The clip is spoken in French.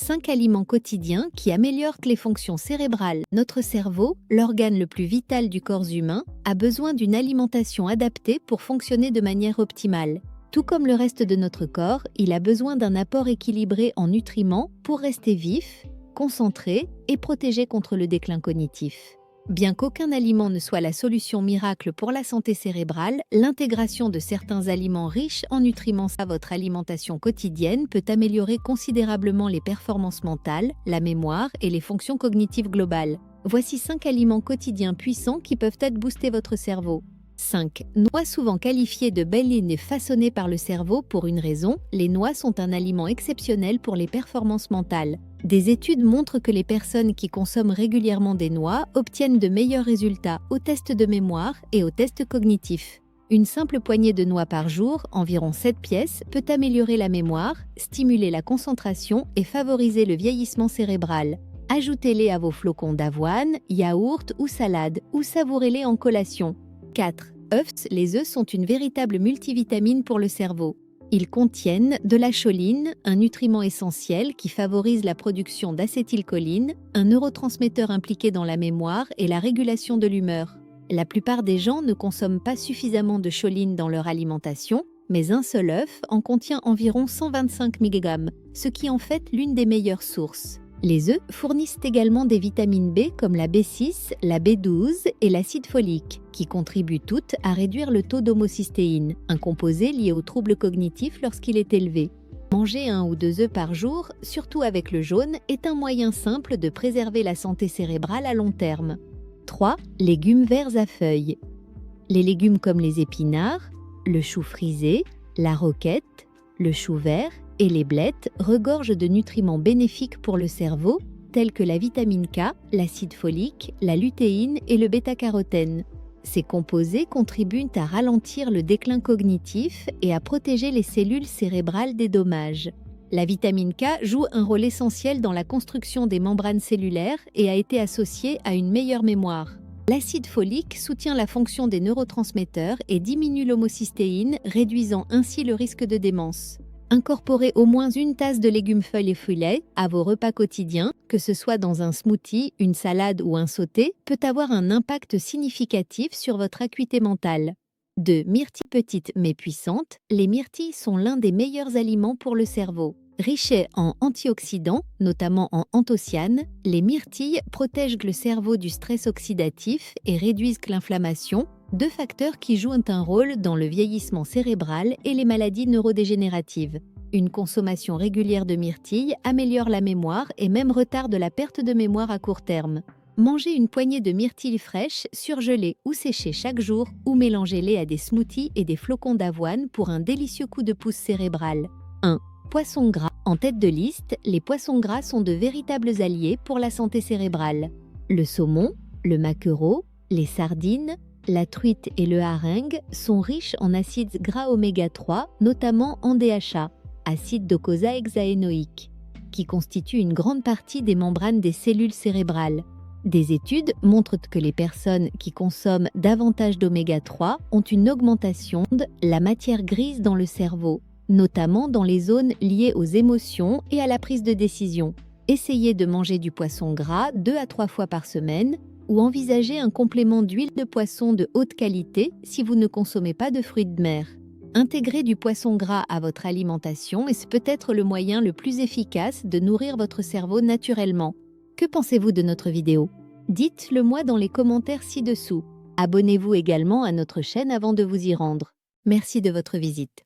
5 aliments quotidiens qui améliorent les fonctions cérébrales. Notre cerveau, l'organe le plus vital du corps humain, a besoin d'une alimentation adaptée pour fonctionner de manière optimale. Tout comme le reste de notre corps, il a besoin d'un apport équilibré en nutriments pour rester vif, concentré et protégé contre le déclin cognitif. Bien qu'aucun aliment ne soit la solution miracle pour la santé cérébrale, l'intégration de certains aliments riches en nutriments à votre alimentation quotidienne peut améliorer considérablement les performances mentales, la mémoire et les fonctions cognitives globales. Voici 5 aliments quotidiens puissants qui peuvent booster votre cerveau. 5. Noix. Souvent qualifiées de baleines et façonnées par le cerveau pour une raison, les noix sont un aliment exceptionnel pour les performances mentales. Des études montrent que les personnes qui consomment régulièrement des noix obtiennent de meilleurs résultats aux tests de mémoire et aux tests cognitifs. Une simple poignée de noix par jour, environ 7 pièces, peut améliorer la mémoire, stimuler la concentration et favoriser le vieillissement cérébral. Ajoutez-les à vos flocons d'avoine, yaourt ou salade, ou savourez-les en collation. 4. Œufs. Les œufs sont une véritable multivitamine pour le cerveau. Ils contiennent de la choline, un nutriment essentiel qui favorise la production d'acétylcholine, un neurotransmetteur impliqué dans la mémoire et la régulation de l'humeur. La plupart des gens ne consomment pas suffisamment de choline dans leur alimentation, mais un seul œuf en contient environ 125 mg, ce qui en fait l'une des meilleures sources. Les œufs fournissent également des vitamines B comme la B6, la B12 et l'acide folique, qui contribuent toutes à réduire le taux d'homocystéine, un composé lié aux troubles cognitifs lorsqu'il est élevé. Manger 1 ou 2 œufs par jour, surtout avec le jaune, est un moyen simple de préserver la santé cérébrale à long terme. 3. Légumes verts à feuilles. Les légumes comme les épinards, le chou frisé, la roquette, le chou vert et les blettes regorgent de nutriments bénéfiques pour le cerveau, tels que la vitamine K, l'acide folique, la lutéine et le bêta-carotène. Ces composés contribuent à ralentir le déclin cognitif et à protéger les cellules cérébrales des dommages. La vitamine K joue un rôle essentiel dans la construction des membranes cellulaires et a été associée à une meilleure mémoire. L'acide folique soutient la fonction des neurotransmetteurs et diminue l'homocystéine, réduisant ainsi le risque de démence. Incorporez au moins une tasse de légumes feuilles et fruits à vos repas quotidiens, que ce soit dans un smoothie, une salade ou un sauté, peut avoir un impact significatif sur votre acuité mentale. 2. Myrtilles. Petites mais puissantes, les myrtilles sont l'un des meilleurs aliments pour le cerveau. Riches en antioxydants, notamment en anthocyanes, les myrtilles protègent le cerveau du stress oxydatif et réduisent l'inflammation, 2 facteurs qui jouent un rôle dans le vieillissement cérébral et les maladies neurodégénératives. Une consommation régulière de myrtilles améliore la mémoire et même retarde la perte de mémoire à court terme. Mangez une poignée de myrtilles fraîches, surgelées ou séchées chaque jour ou mélangez-les à des smoothies et des flocons d'avoine pour un délicieux coup de pouce cérébral. 1. Poissons gras. En tête de liste, les poissons gras sont de véritables alliés pour la santé cérébrale. Le saumon, le maquereau, les sardines, la truite et le hareng sont riches en acides gras oméga 3, notamment en DHA, acide docosahexaénoïque, qui constitue une grande partie des membranes des cellules cérébrales. Des études montrent que les personnes qui consomment davantage d'oméga 3 ont une augmentation de la matière grise dans le cerveau, notamment dans les zones liées aux émotions et à la prise de décision. Essayez de manger du poisson gras 2 à 3 fois par semaine ou envisagez un complément d'huile de poisson de haute qualité si vous ne consommez pas de fruits de mer. Intégrer du poisson gras à votre alimentation est peut-être le moyen le plus efficace de nourrir votre cerveau naturellement. Que pensez-vous de notre vidéo? Dites-le moi dans les commentaires ci-dessous. Abonnez-vous également à notre chaîne avant de vous y rendre. Merci de votre visite.